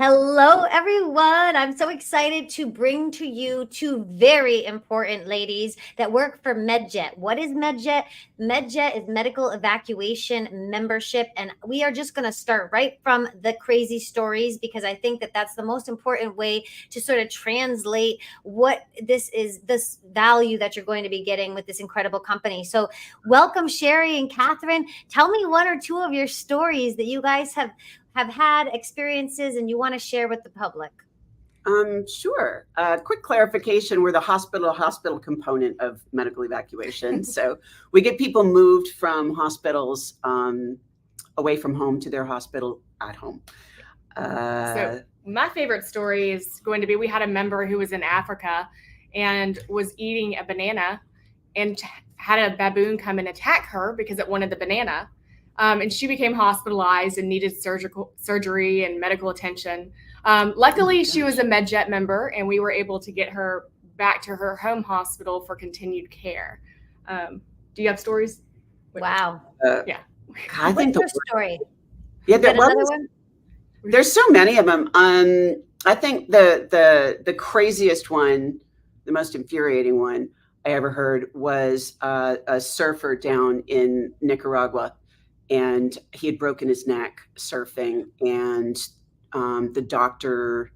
Hello, everyone. I'm so excited to bring to you two very important ladies that work for MedJet. What is MedJet? MedJet is medical evacuation membership. And we are just going to start right from the crazy stories because I think that that's the most important way to sort of translate what this is, this value that you're going to be getting with this incredible company. So, welcome, Sherry and Catherine. Tell me one or two of your stories that you guys have had experiences and you want to share with the public. Sure. Quick clarification, we're the hospital component of medical evacuation. So we get people moved from hospitals away from home to their hospital at home. So my favorite story is going to be, we had a member who was in Africa and was eating a banana and had a baboon come and attack her because it wanted the banana. And she became hospitalized and needed surgery and medical attention. Luckily, she was a MedJet member, and we were able to get her back to her home hospital for continued care. Do you have stories? Wow. Yeah. I think What's your story? Yeah, Another one? There's so many of them. I think the craziest one, the most infuriating one I ever heard was a surfer down in Nicaragua. And he had broken his neck surfing, and the doctor,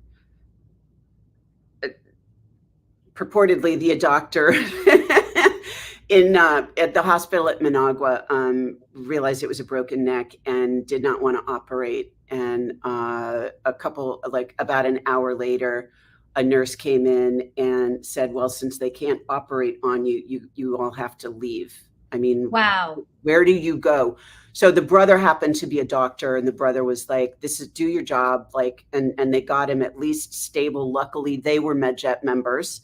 purportedly the doctor at the hospital at Managua, realized it was a broken neck and did not want to operate. And about an hour later, a nurse came in and said, "Well, since they can't operate on you, you all have to leave." I mean, wow. Where do you go? So the brother happened to be a doctor, and the brother was like, do your job. And they got him at least stable. Luckily, they were MedJet members,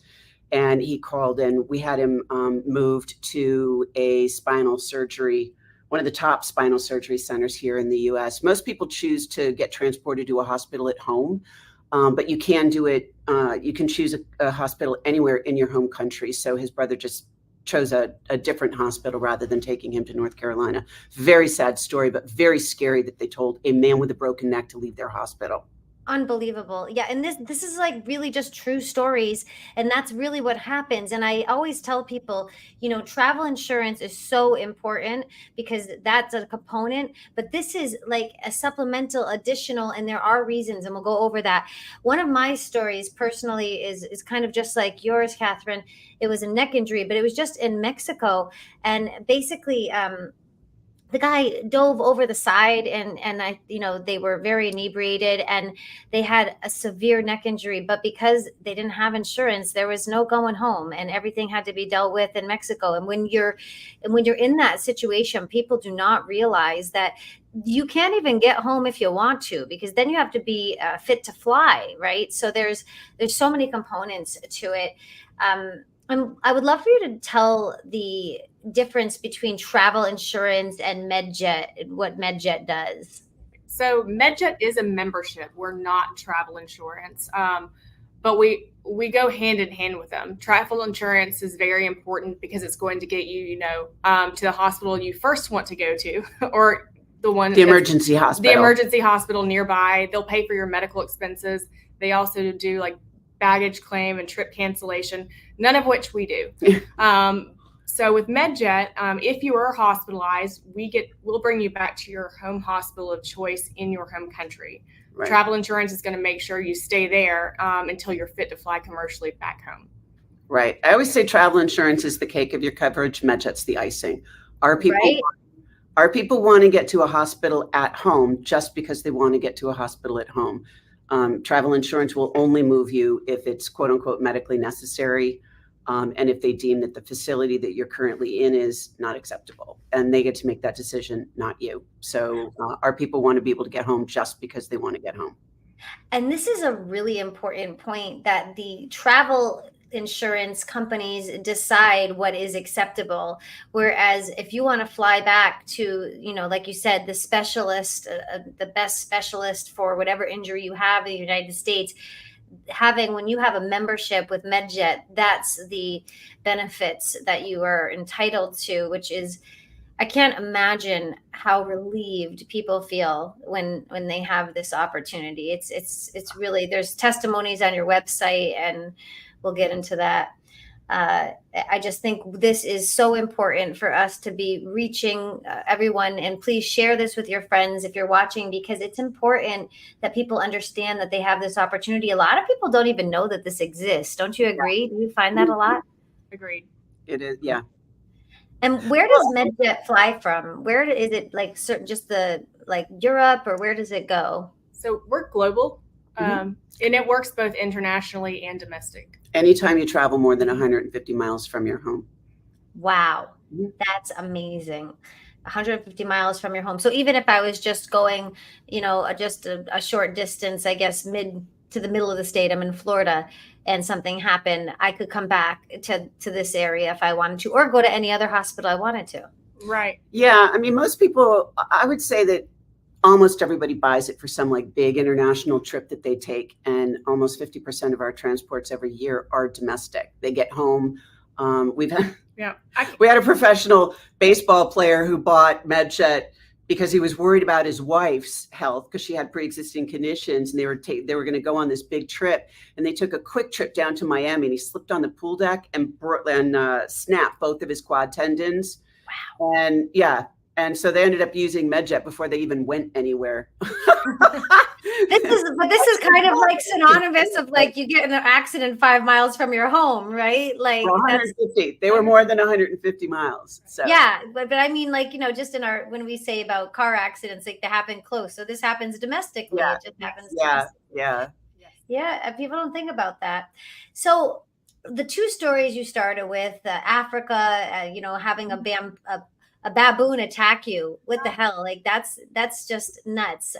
and he called in. We had him moved to a spinal surgery, one of the top spinal surgery centers here in the US. Most people choose to get transported to a hospital at home, but you can do it. You can choose a hospital anywhere in your home country. So his brother just chose a different hospital rather than taking him to North Carolina. Very sad story, but very scary that they told a man with a broken neck to leave their hospital. Unbelievable. Yeah, and this is like really just true stories, and that's really what happens. And I always tell people, travel insurance is so important because that's a component, but this is like a supplemental additional, and there are reasons, and we'll go over that. One of my stories personally is kind of just like yours, Catherine. It was a neck injury, but it was just in Mexico, and basically the guy dove over the side, and they were very inebriated, and they had a severe neck injury, but because they didn't have insurance, there was no going home, and everything had to be dealt with in Mexico. And when you're in that situation, people do not realize that you can't even get home if you want to, because then you have to be fit to fly, right? So there's so many components to it. I would love for you to tell the difference between travel insurance and MedJet, what MedJet does. So MedJet is a membership. We're not travel insurance, but we go hand in hand with them. Travel insurance is very important because it's going to get you, to the hospital you first want to go to, or the emergency hospital. The emergency hospital nearby. They'll pay for your medical expenses. They also do like baggage claim and trip cancellation, none of which we do. So with MedJet, if you are hospitalized, we'll bring you back to your home hospital of choice in your home country. Right. Travel insurance is going to make sure you stay there until you're fit to fly commercially back home. Right. I always say travel insurance is the cake of your coverage. MedJet's the icing. Our people want to get to a hospital at home just because they want to get to a hospital at home. Travel insurance will only move you if it's quote unquote medically necessary, and if they deem that the facility that you're currently in is not acceptable, and they get to make that decision, not you. So our people want to be able to get home just because they want to get home. And this is a really important point, that the travel insurance companies decide what is acceptable, whereas if you want to fly back to, like you said, the specialist, the best specialist for whatever injury you have in the United States, when you have a membership with MedJet, that's the benefits that you are entitled to, which is I can't imagine how relieved people feel when they have this opportunity. It's really, there's testimonies on your website, and we'll get into that. I just think this is so important for us to be reaching everyone. And please share this with your friends if you're watching, because it's important that people understand that they have this opportunity. A lot of people don't even know that this exists. Don't you agree? Do you find that a lot? Agreed. It is, yeah. And where does MedJet fly from? Where is it, like just the like Europe, or where does it go? So we're global, and it works both internationally and domestic. Anytime you travel more than 150 miles from your home. Wow, that's amazing. 150 miles from your home. So even if I was just going, just a short distance, I guess to the middle of the state, I'm in Florida, and something happened, I could come back to this area if I wanted to, or go to any other hospital I wanted to. Right. Yeah. I mean, most people, I would say that almost everybody buys it for some like big international trip that they take. And almost 50% of our transports every year are domestic. They get home. We had a professional baseball player who bought MedJet because he was worried about his wife's health because she had pre-existing conditions, and they were going to go on this big trip, and they took a quick trip down to Miami, and he slipped on the pool deck and snapped both of his quad tendons. Wow. And yeah. And so they ended up using MedJet before they even went anywhere. This is kind of like synonymous of like you get in an accident 5 miles from your home, right? Like 150. They were more than 150 miles. So yeah, but I mean, like, just in when we say about car accidents, like they happen close. So this happens domestically. Yeah. It just happens. Yeah. People don't think about that. So the two stories you started with, Africa, having a baboon attack you. What the hell? Like that's just nuts.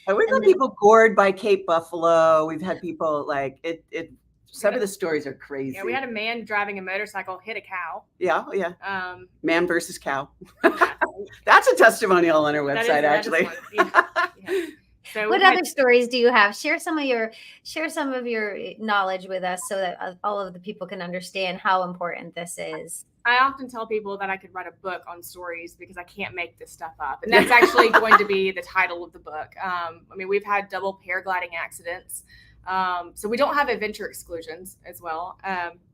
We've had people gored by Cape Buffalo. We've had people like it. Some of the stories are crazy. Yeah, we had a man driving a motorcycle hit a cow. Yeah, yeah. Man versus cow. That's a testimonial on our website, actually. Yeah. So what other stories do you have? Share some of your knowledge with us so that all of the people can understand how important this is. I often tell people that I could write a book on stories because I can't make this stuff up. And that's actually going to be the title of the book. We've had double paragliding accidents. So we don't have adventure exclusions as well.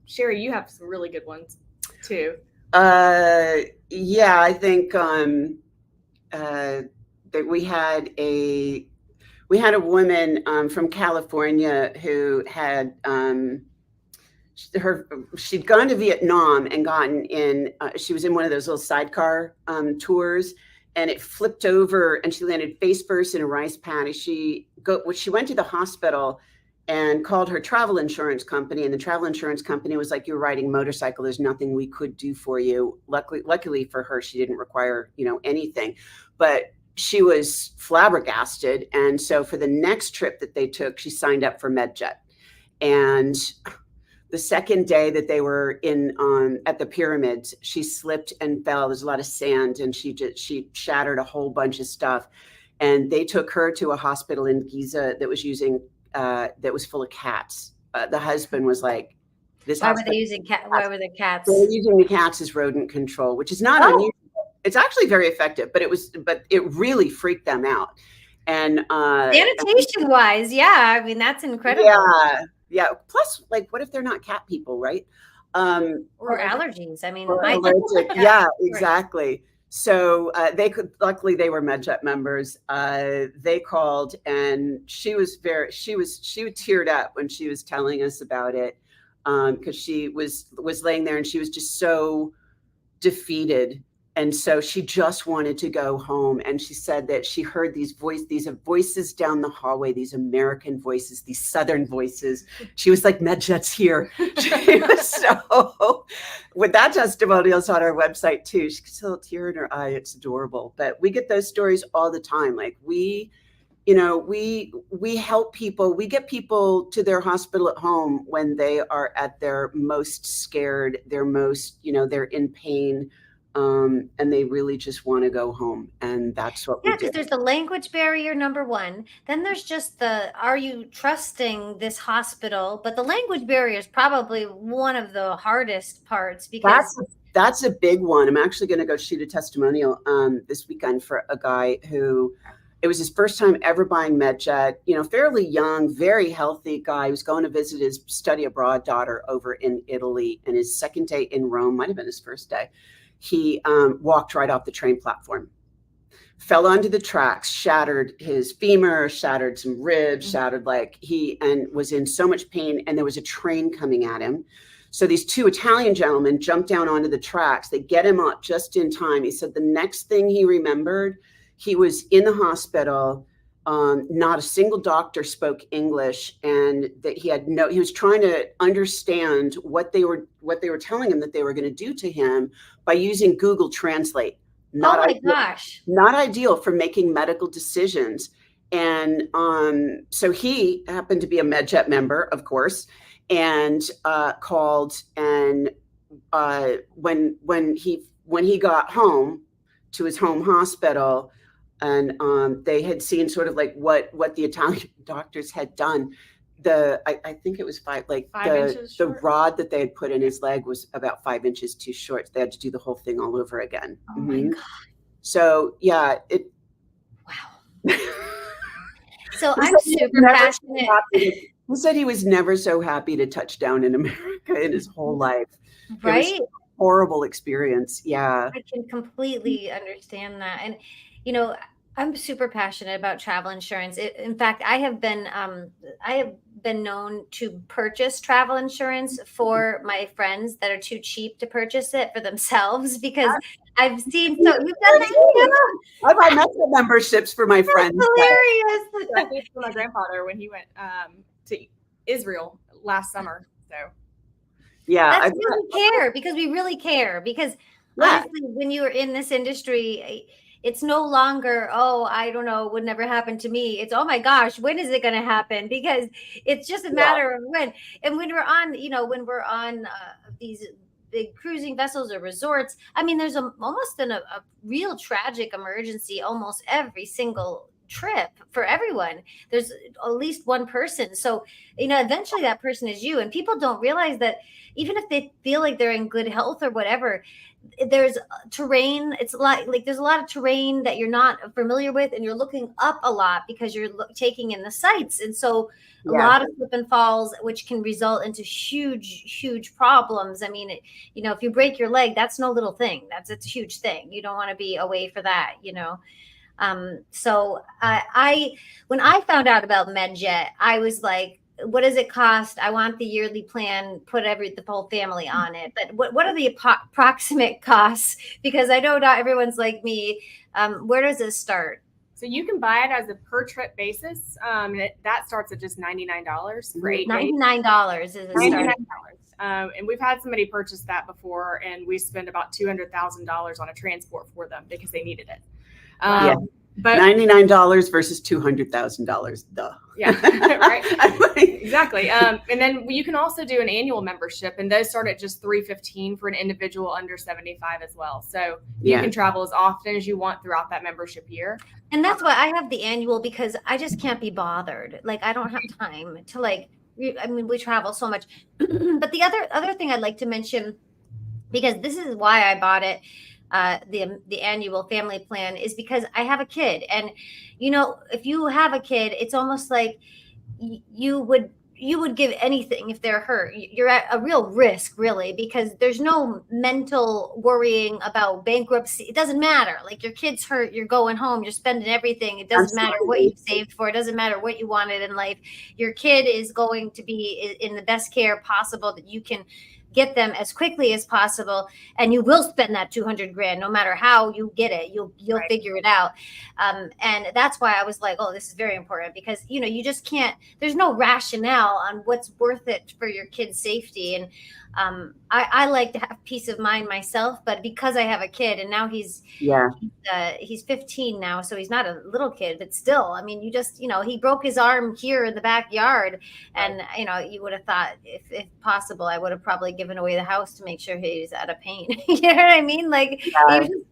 Sherry, you have some really good ones too. Yeah, I think that we had a woman from California who had she'd gone to Vietnam and gotten in. She was in one of those little sidecar tours, and it flipped over, and she landed face first in a rice paddy. She went to the hospital and called her travel insurance company, and the travel insurance company was like, "You're riding a motorcycle. There's nothing we could do for you." Luckily for her, she didn't require anything, but she was flabbergasted. And so for the next trip that they took, she signed up for MedJet. And the second day that they were at the pyramids, she slipped and fell. There's a lot of sand, and she shattered a whole bunch of stuff. And they took her to a hospital in Giza that was full of cats. The husband was like, Why were they using cats? Why were the cats? They were using the cats as rodent control, which is not unusual. It's actually very effective, but it really freaked them out. And sanitation wise, yeah, I mean, that's incredible. Yeah. Plus, like, what if they're not cat people, right? Or allergies. I mean, allergic. Yeah, exactly. Right. So luckily they were MedJet members. They called, and she teared up when she was telling us about it. Because she was laying there and she was just so defeated. And so she just wanted to go home. And she said that she heard these voices down the hallway, these American voices, these Southern voices. She was like, MedJet's here. She was so, with that testimonials on our website too. She could still tear in her eye. It's adorable. But we get those stories all the time. Like we help people. We get people to their hospital at home when they are at their most scared, they're in pain. And they really just want to go home. And that's what we do. Yeah, because there's the language barrier, number one. Then there's just are you trusting this hospital? But the language barrier is probably one of the hardest parts because that's a big one. I'm actually going to go shoot a testimonial this weekend for a guy who, it was his first time ever buying MedJet, fairly young, very healthy guy. He was going to visit his study abroad daughter over in Italy, and his second day in Rome, might have been his first day, he walked right off the train platform, fell onto the tracks, shattered his femur, shattered some ribs, shattered and was in so much pain, and there was a train coming at him. So these two Italian gentlemen jumped down onto the tracks. They get him up just in time. He said the next thing he remembered, he was in the hospital. Not a single doctor spoke English, and that he was trying to understand what they were telling him that they were going to do to him by using Google Translate. Gosh. Not ideal for making medical decisions. And so he happened to be a MedJet member, of course, and called. And when he got home to his home hospital, and they had seen sort of like what the Italian doctors had done. I think it was five inches short. The rod that they had put in his leg was about 5 inches too short. They had to do the whole thing all over again. Oh my God. So yeah, wow. So I'm super passionate. He said he was never so happy to touch down in America in his whole life. Right? It was a horrible experience. Yeah. I can completely understand that. And, I'm super passionate about travel insurance. In fact, I have been known to purchase travel insurance for my friends that are too cheap to purchase it for themselves, because I've seen you've done that. I buy MedJet memberships for my friends. Hilarious. I paid for my grandfather when he went to Israel last summer. So yeah, I really care, because we really care, because honestly, when you are in this industry, it's no longer, I don't know, would never happen to me. It's, oh my gosh, when is it going to happen? Because it's just a matter of when. And when we're on, these big cruising vessels or resorts, I mean, there's almost a real tragic emergency almost every single trip for everyone. There's at least one person. So, eventually that person is you. And people don't realize that even if they feel like they're in good health or whatever, there's terrain. It's like there's a lot of terrain that you're not familiar with, and you're looking up a lot because you're taking in the sights. And so a lot of slip and falls, which can result into huge problems. I mean, if you break your leg, that's no little thing. It's a huge thing. You don't want to be away for that, So when I found out about MedJet, I was like, what does it cost? I want the yearly plan, put the whole family on it. But what are the approximate costs? Because I know not everyone's like me. Where does this start? So you can buy it as a per trip basis. That starts at just $99 for 8 days. $99 is a start. And we've had somebody purchase that before, and we spent about $200,000 on a transport for them because they needed it. But $99 versus $200,000. Duh. Yeah, right. Exactly. And then you can also do an annual membership, and those start at just $315 for an individual under 75 as well. So you can travel as often as you want throughout that membership year. And that's why I have the annual, because I just can't be bothered. Like, I don't have time to we travel so much. But the other thing I'd like to mention, because this is why I bought it, the annual family plan, is because I have a kid. And if you have a kid, it's almost like you would give anything if they're hurt. You're at a real risk, really, because there's no mental worrying about bankruptcy. It doesn't matter. Like, your kid's hurt, you're going home, you're spending everything. It doesn't matter what you've saved for. It doesn't matter what you wanted in life. Your kid is going to be in the best care possible that you can get them as quickly as possible, and you will spend that $200,000 no matter how you get it. You'll figure it out, and that's why I was like, oh, this is very important, because you just can't. There's no rationale on what's worth it for your kid's safety, and I like to have peace of mind myself, but because I have a kid, and now he's 15 now, so he's not a little kid, but still, I mean, he broke his arm here in the backyard, and you would have thought, if possible, I would have probably given away the house to make sure he's out of pain. You know what I mean? Like,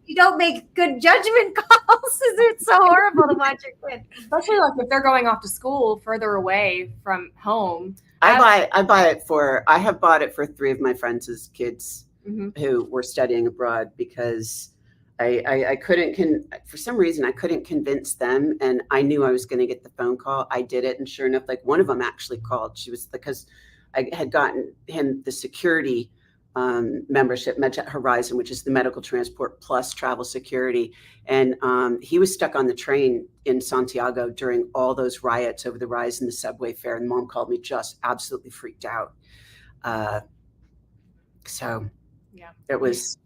you don't make good judgment calls. It's so horrible to watch your kid, especially like if they're going off to school further away from home. I have bought it for 3 of my friends' kids. who were studying abroad, because I couldn't, for some reason, I couldn't convince them. And I knew I was going to get the phone call. I did it. And sure enough, like one of them actually called. She was, because I had gotten him the security membership, MedJet Horizon, which is the medical transport plus travel security. And he was stuck on the train in Santiago during all those riots over the rise in the subway fare. And Mom called me just absolutely freaked out. So yeah, it was.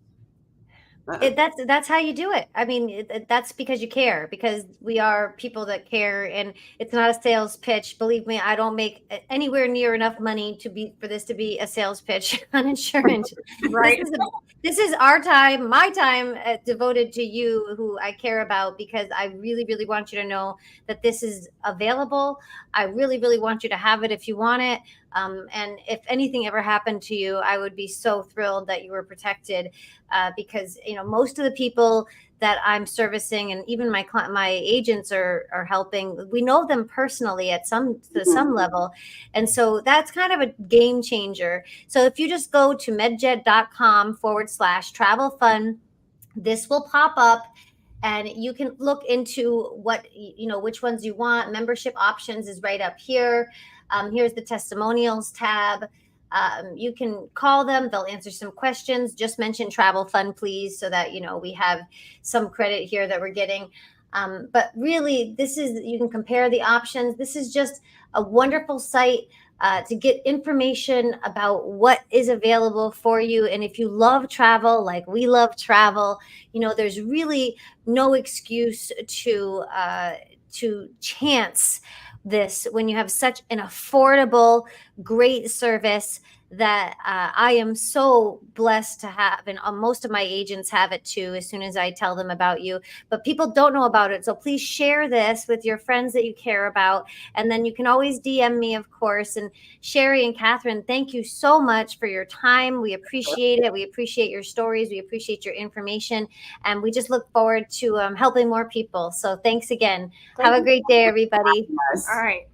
That's how you do it. I mean, that's because you care, because we are people that care, and it's not a sales pitch. Believe me, I don't make anywhere near enough money for this to be a sales pitch on insurance. Right. This is our time, my time devoted to you, who I care about, because I really, really want you to know that this is available. I really, really want you to have it if you want it. And if anything ever happened to you, I would be so thrilled that you were protected, because, most of the people that I'm servicing, and even my agents are helping, we know them personally to some level. And so that's kind of a game changer. So if you just go to medjet.com/travel fun, this will pop up. And you can look into which ones you want. Membership options is right up here. Here's the testimonials tab. You can call them. They'll answer some questions. Just mention Travel Fun, please, so that, we have some credit here that we're getting. But really, you can compare the options. This is just a wonderful site to get information about what is available for you. And if you love travel, like we love travel, there's really no excuse to chance this when you have such an affordable, great service that I am so blessed to have. And most of my agents have it too, as soon as I tell them about you. But people don't know about it. So please share this with your friends that you care about. And then you can always DM me, of course. And Sherry and Catherine, thank you so much for your time. We appreciate it. We appreciate your stories. We appreciate your information. And we just look forward to helping more people. So thanks again. Have a great day, everybody. All right.